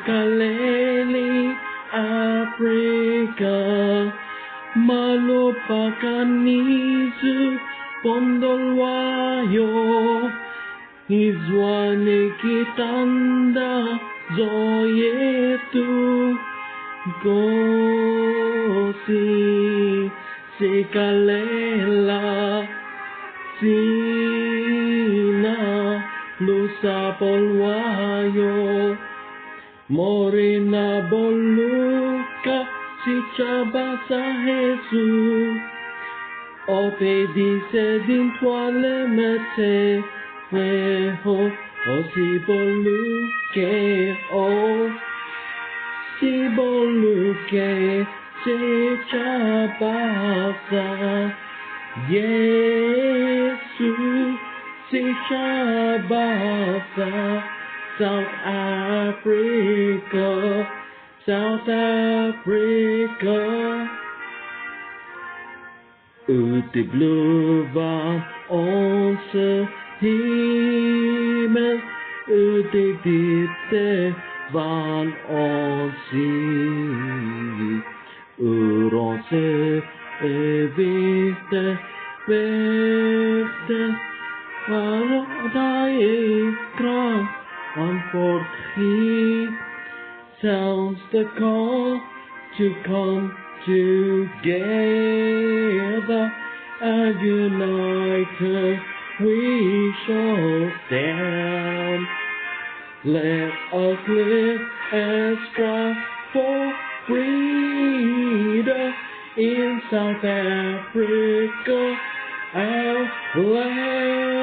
Kaleli Africa Malopakanizu Pondolwayo Izwane kitanda zoyetu Gosi Sikalela Sina Lusa Polwayo Morena Boluka Si Chabasa Jesus Ope dice din toile mete Weho O si boluke O si boluke Se Chabasa Yesu Si Chabasa South Africa, South Africa. Ute bluva onze himmel, ute diepte van ons ziel. Ur onze eeuwige wegte, waar hij kracht antwoord geeft, sounds the call to come together, and united we shall stand. Let us live and strive for freedom in South Africa, our land.